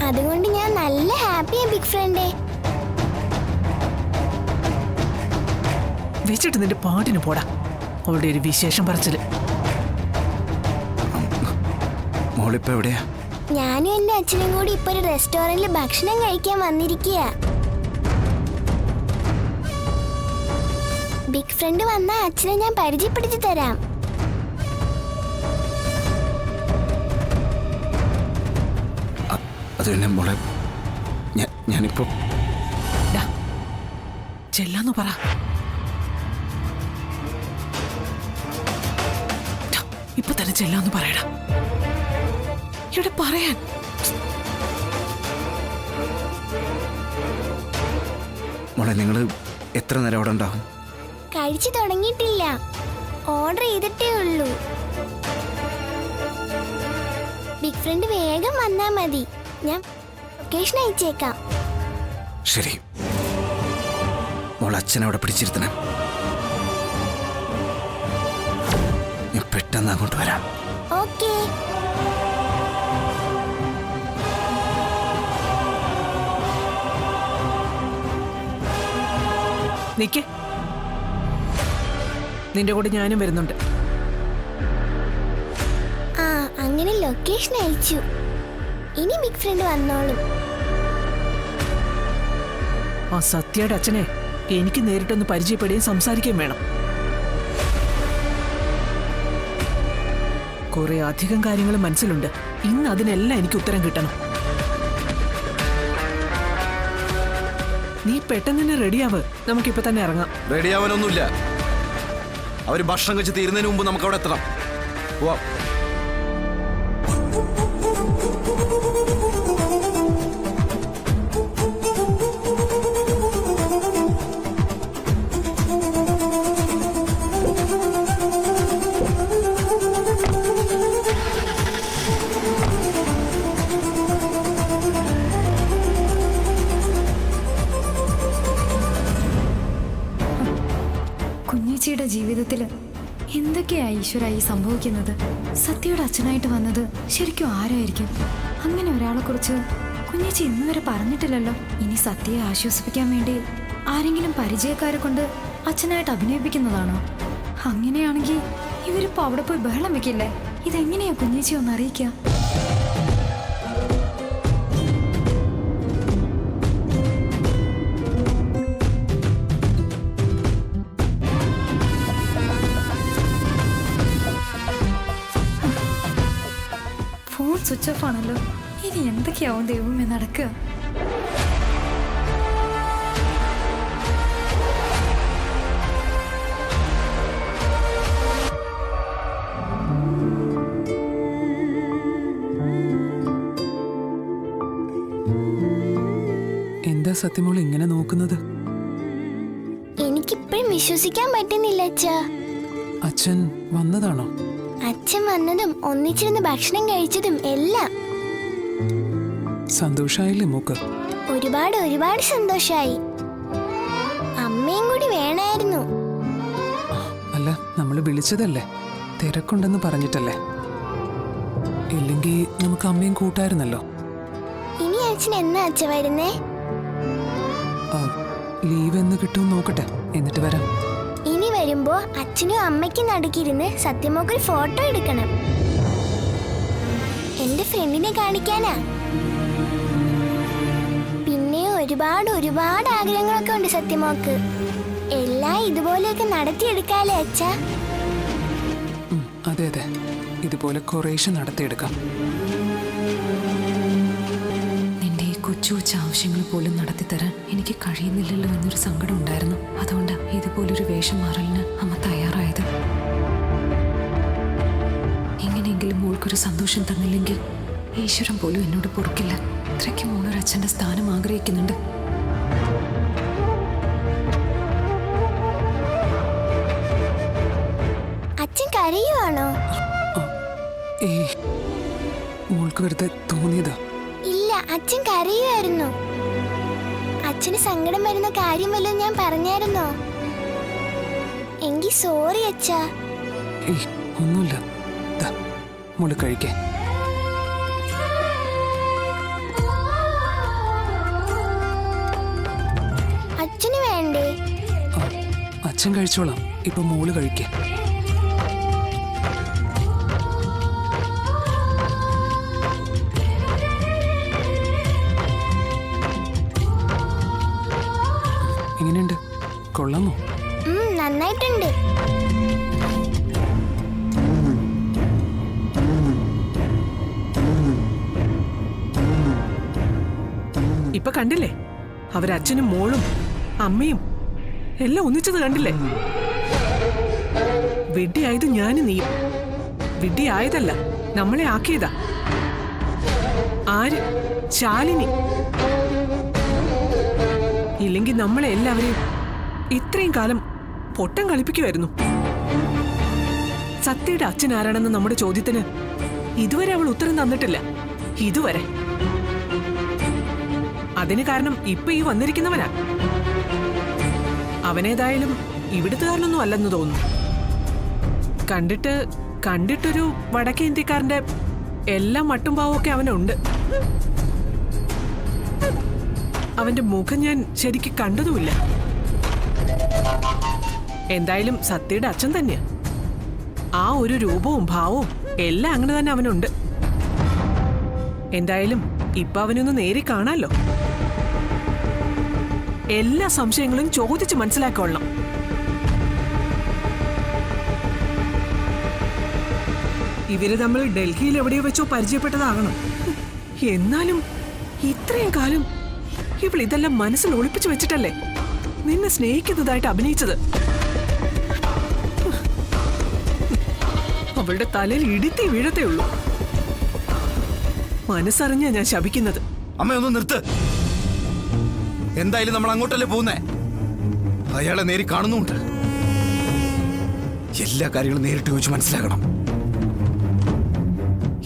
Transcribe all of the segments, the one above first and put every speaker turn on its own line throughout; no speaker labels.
അതുകൊണ്ട് ഞാൻ നല്ല ഹാപ്പിയാ ബിഗ് ഫ്രണ്ടേ.
വെച്ചിട്ട് നിന്റെ പാട്ടിന് പോടാ. അവളുടെ ഒരു വിശേഷം പറച്ചില്.
മോളിപ്പോ എവിടെയാ?
ഞാനും എന്റെ അച്ഛനും കൂടി ഇപ്പൊ ഒരു റെസ്റ്റോറന്റിൽ ഭക്ഷണം കഴിക്കാൻ വന്നിരിക്കുക. ബിഗ് ഫ്രണ്ട് വന്ന അച്ഛനെ ഞാൻ പരിചയപ്പെടുത്തി തരാം.
അത് തന്നെ മോളെ, ഞാനിപ്പോ
ചെല്ലാന്ന് പറ. ഇപ്പൊ തന്നെ ചെല്ലാന്ന് പറയടാ. ഇവിടെ പറയാൻ
മോളെ, നിങ്ങള് എത്ര നേരം അവിടെ ഉണ്ടാവും?
കഴിച്ചു തുടങ്ങിയിട്ടില്ല, ഓർഡർ ചെയ്തിട്ടേ ഉള്ളൂ. ബിഗ് ഫ്രണ്ട് വേഗം വന്നാ മതി, ഞാൻ ലൊക്കേഷൻ അയച്ചേക്കാം.
ശരി മോൾ, അച്ഛനെ അവിടെ പിടിച്ചിരുത്തണം. ഞാൻ പെട്ടെന്ന് അങ്ങോട്ട് വരാം.
ഓക്കേ.
നിക്ക്, നിന്റെ കൂടെ ഞാനും വരുന്നുണ്ട്.
ആ, അങ്ങനെ ലൊക്കേഷൻ അയച്ചു. ഇനി ബിഗ് ഫ്രണ്ട് വന്നോളും.
ആ സത്യയുടെ അച്ഛനെ എനിക്ക് നേരിട്ടൊന്ന് പരിചയപ്പെടുകയും സംസാരിക്കുകയും വേണം. കുറെ അധികം കാര്യങ്ങൾ മനസ്സിലുണ്ട്. ഇന്ന് അതിനെല്ലാം എനിക്ക് ഉത്തരം കിട്ടണം. നീ പെട്ടെന്ന് തന്നെ റെഡിയാവ്, നമുക്കിപ്പോ തന്നെ ഇറങ്ങാം.
റെഡിയാവാനൊന്നുമില്ല, അവര് ഭക്ഷണം കഴിച്ച് തീരുന്നതിന് മുമ്പ് നമുക്ക് അവിടെ എത്തണം. പോവാം.
കുഞ്ഞേച്ചിയുടെ ജീവിതത്തിൽ എന്തൊക്കെയാ ഈശ്വര ഈ സംഭവിക്കുന്നത്? സത്യയുടെ അച്ഛനായിട്ട് വന്നത് ശരിക്കും ആരായിരിക്കും? അങ്ങനെ ഒരാളെ കുറിച്ച് കുഞ്ഞേച്ചി ഇന്നുവരെ പറഞ്ഞിട്ടില്ലല്ലോ. ഇനി സത്യയെ ആശ്വസിപ്പിക്കാൻ വേണ്ടി ആരെങ്കിലും പരിചയക്കാരെ കൊണ്ട് അച്ഛനായിട്ട് അഭിനയിപ്പിക്കുന്നതാണോ? അങ്ങനെയാണെങ്കിൽ ഇവരിപ്പോ അവിടെ പോയി ബഹളം വെക്കില്ലേ? ഇതെങ്ങനെയാ കുഞ്ഞേച്ചി ഒന്ന് അറിയിക്കുക? സ്വിച്ച് ഓഫ് ആണല്ലോ. ഇനി എന്തൊക്കെയാവും ദൈവമേ നടക്കുക?
എന്താ സത്യമോൾ ഇങ്ങനെ നോക്കുന്നത്?
എനിക്കിപ്പോഴും വിശ്വസിക്കാൻ പറ്റുന്നില്ല അച്ഛാ.
അച്ഛൻ വന്നതാണോ?
അച്ഛൻ വന്നതും ഒന്നിച്ചിരുന്ന് ഭക്ഷണം കഴിച്ചതും എല്ലാം
സന്തോഷായില്ലേ മോക്ക്?
ഒരുപാട് ഒരുപാട് സന്തോഷായി. അമ്മയും കൂടി വേണമായിരുന്നു.
അല്ല, നമ്മള് വിളിച്ചതല്ലേ, തിരക്കുണ്ടെന്ന് പറഞ്ഞിട്ടല്ലേ. ഇല്ലെങ്കിൽ നമുക്ക് അമ്മയും കൂട്ടായിരുന്നല്ലോ.
ഇനി അച്ഛൻ എന്നാ അച്ഛ വരുന്നേ?
ലീവ് എന്ന് കിട്ടും നോക്കട്ടെ, എന്നിട്ട് വരാം.
ഇനി വരുമ്പോ അച്ഛനും അമ്മയ്ക്കും നടുക്കിരുന്ന് സത്യമോക്കൊരു ഫോട്ടോ എടുക്കണം. എന്റെ ഫ്രണ്ടിനെ കാണിക്കാനാ. പിന്നെ ഒരുപാട് ഒരുപാട് ആഗ്രഹങ്ങളൊക്കെ ഉണ്ട് സത്യമോക്ക്. എല്ലാം ഇതുപോലെയൊക്കെ നടത്തിയെടുക്കാലേ അച്ഛാ?
അതെ അതെ, ഇതുപോലെ കുറേശ്ശെ നടത്തിയെടുക്കാം.
നിന്റെ ഈ കൊച്ചു കൊച്ചു ആവശ്യങ്ങൾ പോലും നടത്തിത്തരാൻ എനിക്ക് കഴിയുന്നില്ലല്ലോ എന്നൊരു സങ്കടം ഉണ്ടായിരുന്നു. അതുകൊണ്ട് ഇതുപോലൊരു വേഷം മാറലിന് അമ്മ തയ്യാറായത്. എങ്ങനെയെങ്കിലും മോൾക്കൊരു സന്തോഷം തന്നില്ലെങ്കിൽ ഈശ്വരൻ പോലും എന്നോട് പൊറുക്കില്ല. അത്രയ്ക്ക് മോളൊരച്ഛൻ്റെ സ്ഥാനം ആഗ്രഹിക്കുന്നുണ്ട്.
അച്ഛൻ കരയുവാണോ?
മോൾക്ക് വെറുതെ തോന്നിയതാ.
ഇല്ല, അച്ഛൻ കരയുമായിരുന്നു. അച്ഛന് സങ്കടം വരുന്ന കാര്യം വല്ലതും ഞാൻ പറഞ്ഞായിരുന്നോ? എങ്കിൽ സോറി അച്ഛാ.
ഒന്നുമില്ല, മോള് കഴിക്കേ. അച്ഛൻ കഴിച്ചോളാം. ഇപ്പൊ മോള് കഴിക്കേ. എങ്ങനെയുണ്ട്? കൊള്ളാമോ?
നന്നായിട്ടുണ്ട്.
ഇപ്പൊ കണ്ടില്ലേ, അവരച്ഛനും മോളും അമ്മയും എല്ലാം ഒന്നിച്ചത് കണ്ടില്ലേ? വെഡ്ഡിയായത് ഞാനും നീയും. വെഡ്ഡിയായതല്ല, നമ്മളെ ആക്കിയതാ. ആര്? ശാലിനി. ഇല്ലെങ്കിൽ നമ്മളെ എല്ലാവരെയും ഇത്രയും കാലം പൊട്ടം കളിപ്പിക്കുമായിരുന്നു. സത്യയുടെ അച്ഛൻ ആരാണെന്ന് നമ്മുടെ ചോദ്യത്തിന് ഇതുവരെ അവൾ ഉത്തരം തന്നിട്ടില്ല. ഇതുവരെ. അതിന് കാരണം ഇപ്പൊ ഈ വന്നിരിക്കുന്നവനാ. അവനേതായാലും ഇവിടുത്തുകാരനൊന്നും അല്ലെന്ന് തോന്നുന്നു. കണ്ടിട്ടൊരു വടക്കേ ഇന്ത്യക്കാരന്റെ എല്ലാ മട്ടും പാവമൊക്കെ അവനുണ്ട്. അവന്റെ മുഖം ഞാൻ ശരിക്ക് കണ്ടതുമില്ല. എന്തായാലും സത്യയുടെ അച്ഛൻ തന്നെയാ. ആ ഒരു രൂപവും ഭാവവും എല്ലാം അങ്ങനെ തന്നെ അവനുണ്ട്. എന്തായാലും ഇപ്പൊ അവനൊന്ന് നേരി കാണാലോ. എല്ലാ സംശയങ്ങളും ചോദിച്ച് മനസ്സിലാക്കൊള്ളണം. ഇവര് തമ്മിൽ ഡൽഹിയിൽ എവിടെയോ വെച്ചോ പരിചയപ്പെട്ടതാകണം. എന്നാലും ഇത്രയും കാലം ഇവൾ ഇതെല്ലാം മനസ്സിൽ ഒളിപ്പിച്ചു വെച്ചിട്ടല്ലേ നിന്നെ സ്നേഹിക്കുന്നതായിട്ട് അഭിനയിച്ചത്. അവളുടെ തലയിൽ ഇടിത്തി വീഴത്തേ ഉള്ളൂ. മനസ്സറിഞ്ഞാ ഞാൻ ശപിക്കുന്നത്.
അമ്മയൊന്ന് നിർത്ത്. എന്തായാലും നമ്മൾ അങ്ങോട്ടല്ലേ പോകുന്നേ. അയാളെ നേരി കാണുന്നുണ്ട്. എല്ലാ കാര്യങ്ങളും നേരിട്ട് ചോദിച്ച് മനസ്സിലാക്കണം.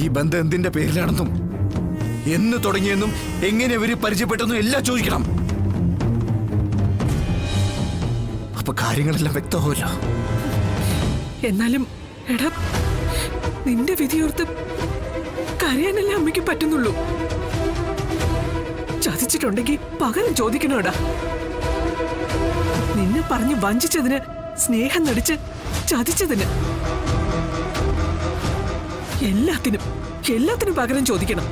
ഈ ബന്ധം എന്തിന്റെ പേരിലാണെന്നും എന്ന് തുടങ്ങിയെന്നും എങ്ങനെ ഇവര് പരിചയപ്പെട്ടെന്നും എല്ലാം ചോദിക്കണം. അപ്പൊ കാര്യങ്ങളെല്ലാം വ്യക്തമാവില്ല.
എന്നാലും എടാ, നിന്റെ വിധിയോർത്ത് കരയാനല്ലേ അമ്മയ്ക്ക് പറ്റുന്നുള്ളൂ. ചതിച്ചിട്ടുണ്ടെങ്കിൽ പകരം ചോദിക്കണോടാ. നിന്നെ പറഞ്ഞ് വഞ്ചിച്ചതിന്, സ്നേഹം നടിച്ച് ചതിച്ചതിന്, എല്ലാത്തിനും പകരം ചോദിക്കണം.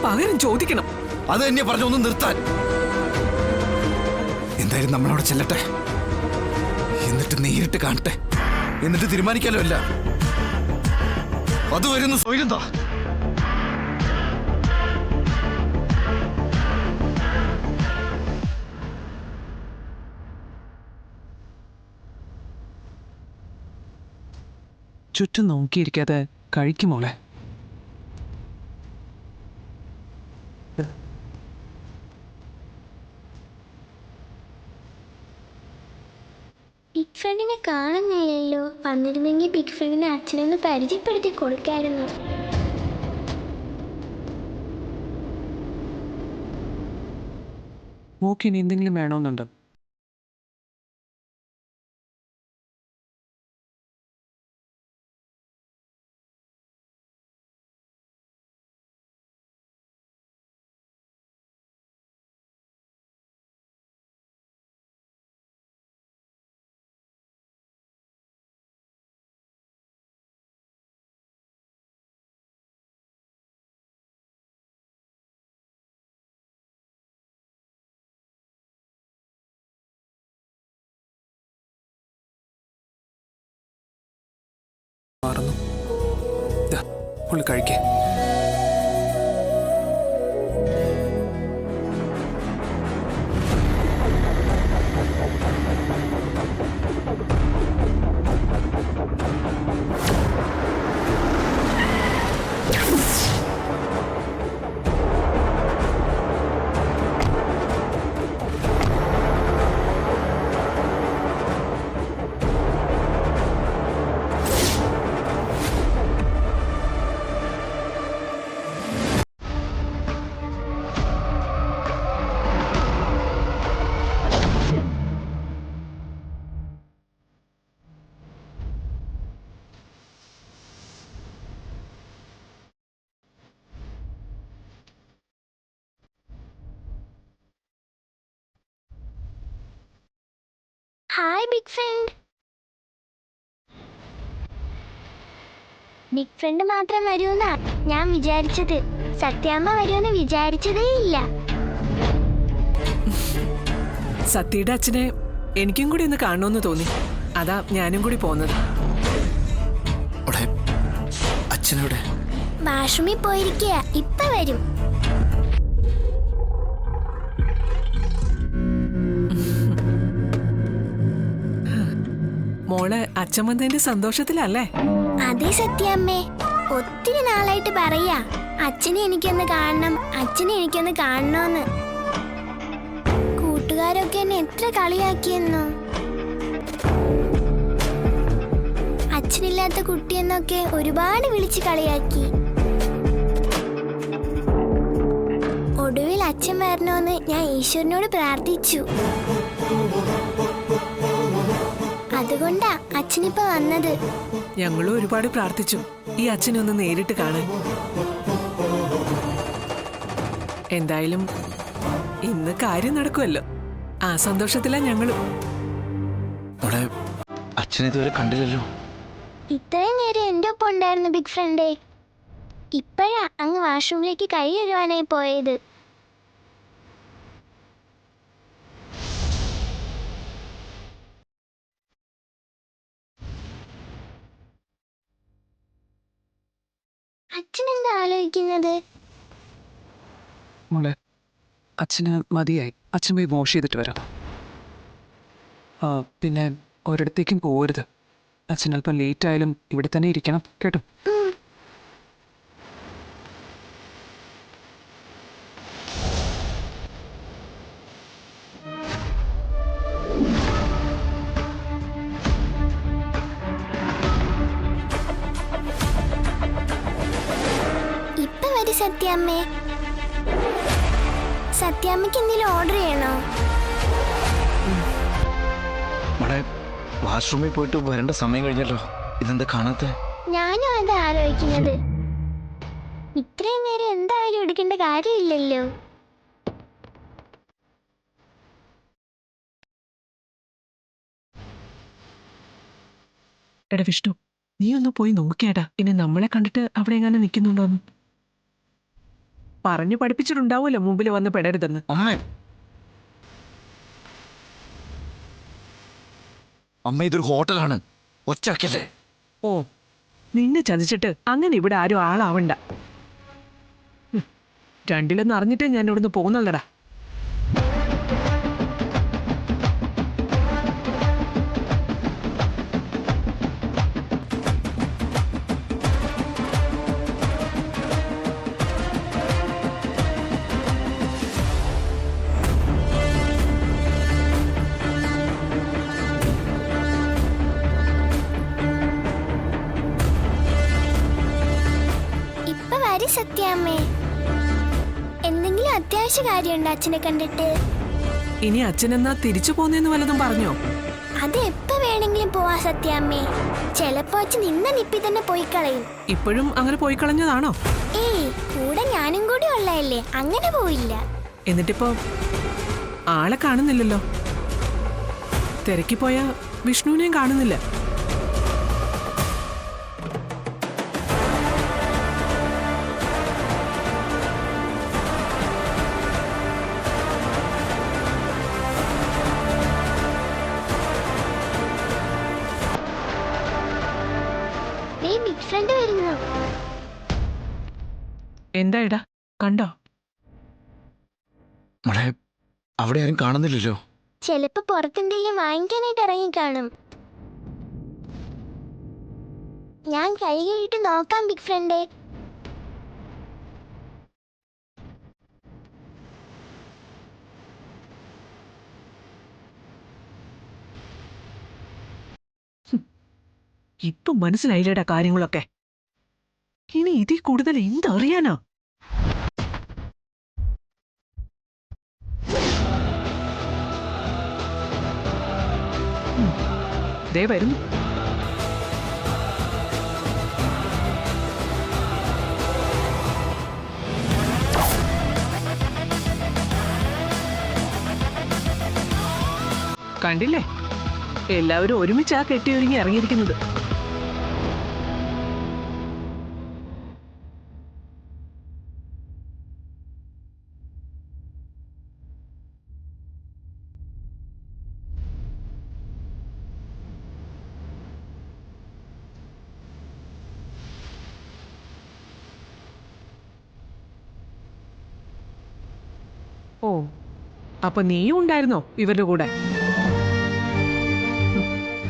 പകരം ചോദിക്കണം.
അത് തന്നെ പറഞ്ഞു ഒന്ന് നിർത്താൻ. എന്തായാലും നമ്മളവിടെ ചെല്ലട്ടെ. എന്നിട്ട് നേരിട്ട് കാണട്ടെ. എന്നിട്ട് തീരുമാനിക്കാലോ അല്ല. അത് വരുന്ന സ്വൈരന്താ.
ചുറ്റും നോക്കിയിരിക്കാതെ കഴിക്കുമോളെ.
ബിഗ് ഫ്രണ്ടിനെ കാണുന്നില്ലല്ലോ. വന്നിരുന്നെങ്കിൽ ബിഗ് ഫ്രണ്ടിനെ അച്ഛനൊന്ന് പരിചയപ്പെടുത്തി കൊടുക്കായിരുന്നു.
മോക്ക് ഇനി എന്തെങ്കിലും വേണമെന്നുണ്ട്? മറന്നു. കഴിക്കേ.
Hi big friend. Big friend മാത്രം വരുമെന്നാ ഞാൻ വിചാരിച്ചത്. സത്യാമ്മ വരുമെന്ന് വിചാരിച്ചതേ ഇല്ല.
സത്യയുടെ അച്ഛനെ എനിക്കും കൂടി ഒന്ന് കാണണമെന്ന് തോന്നി. അതാ ഞാനും കൂടി പോന്നത്.
അച്ഛനെവിടെ?
വാഷ്റൂമിൽ പോയിരിക്കുക, ഇപ്പൊ വരും.
മോള് അച്ഛൻ വന്നതിന്റെ സന്തോഷത്തിലല്ലേ?
അതെ സത്യാമ്മേ, ഒത്തിരി നാളായിട്ട് പറയാ അച്ഛനെ എനിക്കൊന്ന് കാണണം, അച്ഛനെ എനിക്കൊന്ന് കാണണോന്ന്. കൂട്ടുകാരൊക്കെ എന്നെ എത്ര കളിയാക്കിയെന്നോ. അച്ഛനില്ലാത്ത കുട്ടിയെന്നൊക്കെ ഒരുപാട് വിളിച്ച് കളിയാക്കി. ഒടുവിൽ അച്ഛൻ വരണോന്ന് ഞാൻ ഈശ്വരനോട് പ്രാർത്ഥിച്ചു. അതുകൊണ്ടാ അച്ഛനിപ്പോ വന്നത്.
ഞങ്ങളും ഒരുപാട് പ്രാർത്ഥിച്ചു ഈ അച്ഛനെ ഒന്ന് നേരിട്ട് കാണാൻ. എന്തായാലും ഇന്ന് കാര്യം നടക്കുമല്ലോ, ആ സന്തോഷത്തിലാ ഞങ്ങളും.
അച്ഛനെ ഇതുവരെ കണ്ടില്ലല്ലോ.
ഇത്രയും നേരം എന്റെ ഒപ്പം ഉണ്ടായിരുന്നു ബിഗ് ഫ്രണ്ടേ. ഇപ്പോഴാ അങ്ങ് വാഷ്റൂമിലേക്ക് കൈ കഴുകാനായി പോയത്. അച്ഛൻ എന്താ ആലോചിക്കുന്നത്?
മോളെ, അച്ഛന് മതിയായി. അച്ഛൻ പോയി വാഷ് ചെയ്തിട്ട് വരാം. പിന്നെ ഒരിടത്തേക്കും പോകരുത്. അച്ഛൻ അല്പം ലേറ്റ് ആയാലും ഇവിടെ തന്നെ ഇരിക്കണം കേട്ടോ.
ഇപ്പൊ വരും സത്യാമ്മേ. സത്യാമ്മയ്ക്ക് എന്തെങ്കിലും ഓർഡർ ചെയ്യണോ?
മോളെ, വാഷ്റൂമിൽ പോയിട്ട് വരേണ്ട സമയം കഴിഞ്ഞല്ലോ. ഇതെന്താ കാണാത്തെ?
ഞാനും അതാ ആലോചിക്കുന്നത്. ഇത്രയും നേരം എന്തായാലും എടുക്കേണ്ട കാര്യമില്ലല്ലോ.
എടാ വിഷ്ണു, നീ ഒന്ന് പോയി നോക്കിയേടാ, ഇനി നമ്മളെ കണ്ടിട്ട് അവിടെ എങ്ങനെ നിൽക്കുന്നുണ്ടോന്ന്. പറഞ്ഞു പഠിപ്പിച്ചിട്ടുണ്ടാവുമല്ലോ മുമ്പിൽ വന്ന് പെടരുതെന്ന്.
അമ്മ, ഇതൊരു ഹോട്ടലാണ്, ഒച്ചാക്കല്ലേ.
ഓ, നിന്നെ ചതിച്ചിട്ട് അങ്ങനെ ഇവിടെ ആരും ആളാവണ്ട. രണ്ടിലൊന്നും അറിഞ്ഞിട്ടേ ഞാൻ ഇവിടുന്ന് പോകുന്നല്ലടാ.
ഇപ്പൊ വരും സത്യാമ്മേ. എന്തെങ്കിലും അത്യാവശ്യ കാര്യമുണ്ടോ അച്ഛനെ കണ്ടിട്ട്?
ഇനി അച്ഛനെന്നാ തിരിച്ചു പോന്നേന്ന് വല്ലതും പറഞ്ഞോ?
അത് എപ്പോ വേണമെങ്കിലും പോവാ സത്യാമ്മേ. ചെലപ്പോ അച്ഛൻ ഇന്ന നിപ്പി തന്നെ പോയി കളയും.
ഇപ്പോഴും അങ്ങനെ പോയി കളഞ്ഞതാണോ?
ഏയ്, കൂടെ ഞാനും കൂടി ഉള്ളതല്ലേ, അങ്ങനെ പോയില്ല.
എന്നിട്ടിപ്പോ ആളെ കാണുന്നില്ലല്ലോ. തിരക്കിപ്പോയ വിഷ്ണുവിനെയും കാണുന്നില്ല.
ബിഗ് ഫ്രണ്ട് വരുന്നു.
എന്തായിടാ, കണ്ടോ?
മോളെ, അവിടെ ആരും കാണുന്നില്ലല്ലോ.
ചെലപ്പോ പുറത്തെന്തെങ്കിലും വാങ്ങിക്കാനായിട്ട് ഇറങ്ങി കാണും. ഞാൻ കൈ കഴിയിട്ട് നോക്കാം ബിഗ് ഫ്രണ്ടേ.
ഇപ്പൊ മനസ്സിലായില്ലേടാ കാര്യങ്ങളൊക്കെ. ഇനി ഇതിൽ കൂടുതൽ എന്തറിയാനാ? ദേ വരുന്നു. കണ്ടില്ലേ, എല്ലാവരും ഒരുമിച്ചാ കെട്ടിയൊരുങ്ങി ഇറങ്ങിയിരിക്കുന്നത്. ഓ, അപ്പൊ നീയും ഉണ്ടായിരുന്നോ ഇവരുടെ കൂടെ?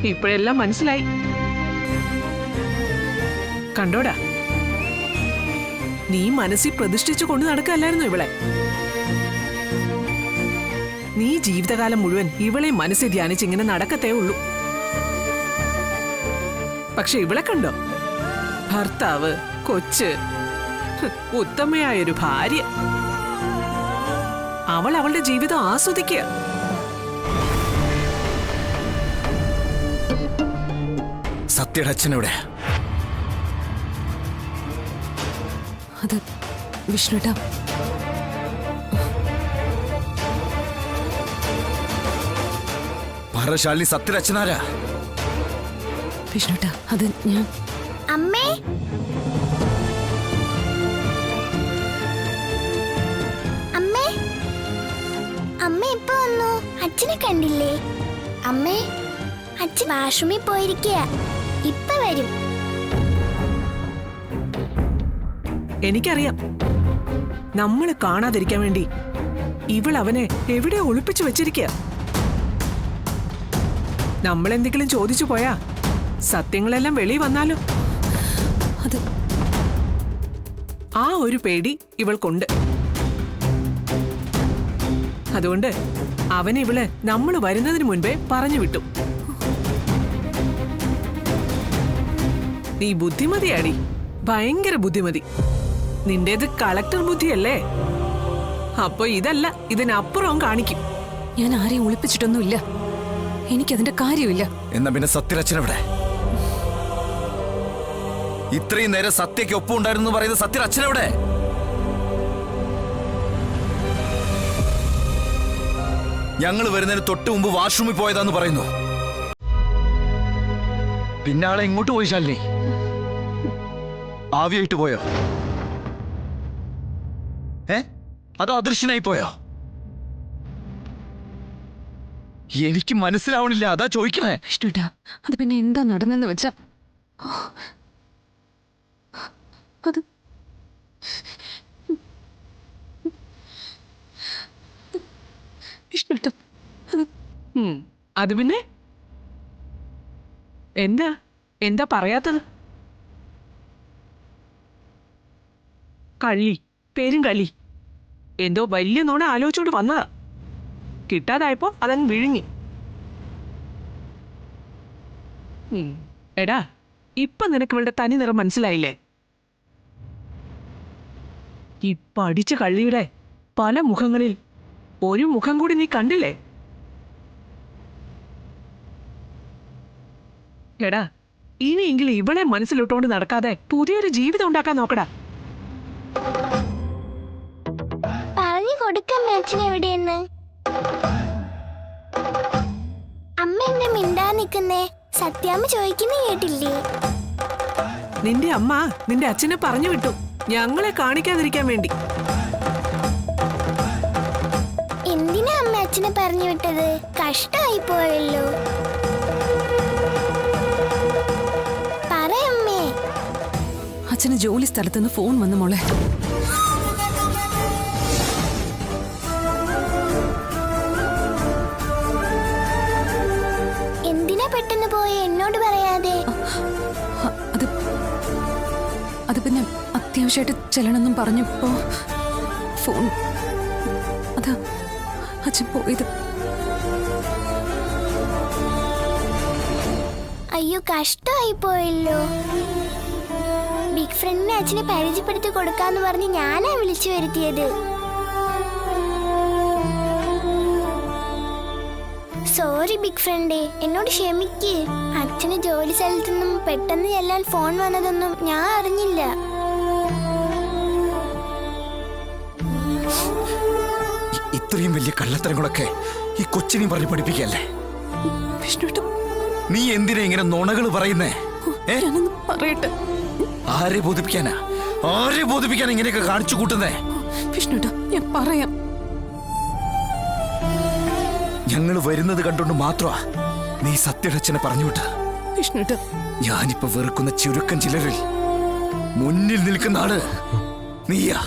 ഇപ്പോഴെല്ലാം മനസ്സിലായി. കണ്ടോടാ, നീ മനസ്സിൽ പ്രതിഷ്ഠിച്ചു കൊണ്ട് നടക്കല്ലായിരുന്നു ഇവളെ. നീ ജീവിതകാലം മുഴുവൻ ഇവളെ മനസ്സിൽ ധ്യാനിച്ച് ഇങ്ങനെ നടക്കത്തേ ഉള്ളൂ. പക്ഷെ ഇവളെ കണ്ടോ? ഭർത്താവ്, കൊച്ച്, ഉത്തമയായൊരു ഭാര്യ. അവൾ അവളുടെ ജീവിതം ആസ്വദിക്കുക.
സത്യയുടെ അച്ഛനെവിടെ?
അത് വിഷ്ണുട്ടാ,
പറശാലി സത്യയുടെ അച്ഛനാരാ?
വിഷ്ണുട്ടാ, അത് ഞാൻ.
അമ്മേ, അമ്മേ, അമ്മ ഇപ്പൊ വന്നു. അച്ഛനെ കണ്ടില്ലേ? അമ്മേ, അച്ഛൻ വാഷ്റൂമിൽ പോയിരിക്കുക. ഇപ്പൊ വരും.
എനിക്കറിയാം, നമ്മൾ കാണാതിരിക്കാൻ വേണ്ടി ഇവൾ അവനെ എവിടെ ഒളിപ്പിച്ചു വെച്ചിരിക്കുക. നമ്മൾ എന്തെങ്കിലും ചോദിച്ചു പോയാ സത്യങ്ങളെല്ലാം വെളി വന്നാലോ?
അത്
ആ ഒരു പേടി ഇവൾക്കുണ്ട്. അതുകൊണ്ട് അവൻ ഇവള് നമ്മൾ വരുന്നതിന് മുൻപേ പറഞ്ഞു വിട്ടു. നീ ബുദ്ധിമതിയാടി, ഭയങ്കര ബുദ്ധിമതി. നിന്റേത് കളക്ടർ ബുദ്ധിയല്ലേ? അപ്പൊ ഇതല്ല, ഇതിനപ്പുറവും കാണിക്കും.
ഞാൻ ആരെയും ഒളിപ്പിച്ചിട്ടൊന്നുമില്ല. എനിക്കതിന്റെ കാര്യമില്ല.
എന്നാ പിന്നെ സത്യയുടെ അച്ഛനെവിടെ? ഇത്രയും നേരം സത്യയ്ക്ക് ഒപ്പം ഉണ്ടായിരുന്നു പറയുന്നത് സത്യയുടെ അച്ഛനെവിടെ? ഞങ്ങൾ വരുന്നതിന് തൊട്ട് മുമ്പ് വാഷ്റൂമിൽ പോയതാന്ന് പറയുന്നു. പിന്നെ ആളെ എങ്ങോട്ട് പോയി ശാലിനി? ആവിയായിട്ട് പോയോ? അതോ അദൃശ്യനായി പോയോ? എനിക്ക് മനസ്സിലാവണില്ല, അതാ ചോദിക്കണേ.
വിഷ്ണുട്ടാ, അത് പിന്നെ എന്താ നടന്നെന്ന് വെച്ചാ, അത് വിഷ്ണുട്ടാ,
അത് പിന്നെ എന്താ എന്താ പറയാത്തത്? കളി, പേരും കളി. എന്തോ വലിയ നോണ ആലോചിച്ചോണ്ട് വന്നതാ. കിട്ടാതായപ്പോ അതങ്ങ് വിഴുങ്ങി. എടാ, ഇപ്പൊ നിനക്ക് ഇവളുടെ തനി നിറം മനസ്സിലായില്ലേ? ഇപ്പൊ അടിച്ച കള്ളിയുടെ പല മുഖങ്ങളിൽ ഒരു മുഖം കൂടി നീ കണ്ടില്ലേ? എടാ, ഇനിയെങ്കിലും ഇവളെ മനസ്സിലിട്ടുകൊണ്ട് നടക്കാതെ പുതിയൊരു ജീവിതം ഉണ്ടാക്കാൻ നോക്കടാ.
പറഞ്ഞു കൊടുക്കമ്മേ അച്ഛൻ എവിടെയെന്ന്. അമ്മ എന്താ മിണ്ടാ നിക്കുന്നേ? സത്യാമ്മ ചോദിക്കുന്ന കേട്ടില്ലേ?
നിന്റെ അമ്മ നിന്റെ അച്ഛനെ പറഞ്ഞു വിട്ടു, ഞങ്ങളെ കാണിക്കാതിരിക്കാൻ വേണ്ടി.
എന്തിനാ അമ്മ അച്ഛനെ പറഞ്ഞു വിട്ടത്? കഷ്ടായി പോയല്ലോ. പറയമ്മേ.
അച്ഛന് ജോലി സ്ഥലത്തുനിന്ന് ഫോൺ വന്നു മോളെ.
എന്തിനാ പെട്ടെന്ന് പോയെ? എന്നോട് പറയാതെ.
അത് പിന്നെ അത്യാവശ്യമായിട്ട് ചെല്ലണമെന്നും പറഞ്ഞപ്പോ ഫോൺ, അതാ അച്ഛൻ പോയത്.
അയ്യോ, കഷ്ടമായി പോയല്ലോ. ബിഗ് ഫ്രണ്ടിനെ അച്ഛനെ പരിചയപ്പെടുത്തി കൊടുക്കാന്ന് പറഞ്ഞ് ഞാനാ വിളിച്ചു വരുത്തിയത്. സോറി ബിഗ് ഫ്രണ്ടേ, എന്നോട് ക്ഷമിക്ക്. അച്ഛന് ജോലി സ്ഥലത്തുനിന്നും പെട്ടെന്ന് ചെല്ലാൻ ഫോൺ വന്നതൊന്നും ഞാൻ അറിഞ്ഞില്ല.
ഇത്രയും വലിയ കള്ളത്തരങ്ങളൊക്കെ ഈ കൊച്ചിനെയും പറഞ്ഞ് പഠിപ്പിക്കല്ലേ?
വിഷ്ണുട്ട
നീ എന്തിനാ ഇങ്ങനെ നുണകൾ പറയുന്നേ?
ഞാനൊന്ന് പറയട്ടെ.
ആരെ ബോധിപ്പിക്കാനാ ഇങ്ങനെയൊക്കെ കാണിച്ചു കൂട്ടുന്നേ?
വിഷ്ണുട്ടാ, ഞാൻ പറയാം.
ഞങ്ങൾ വരുന്നത് കണ്ടോണ്ട് മാത്രമാ നീ സത്യയുടെ അച്ഛനെ പറഞ്ഞുവിട്ട്.
വിഷ്ണുട്ടാ,
ഞാനിപ്പോ വെറുക്കുന്ന ചുരുക്കം ചിലരിൽ മുന്നിൽ നിൽക്കുന്ന ആള് നീയാ.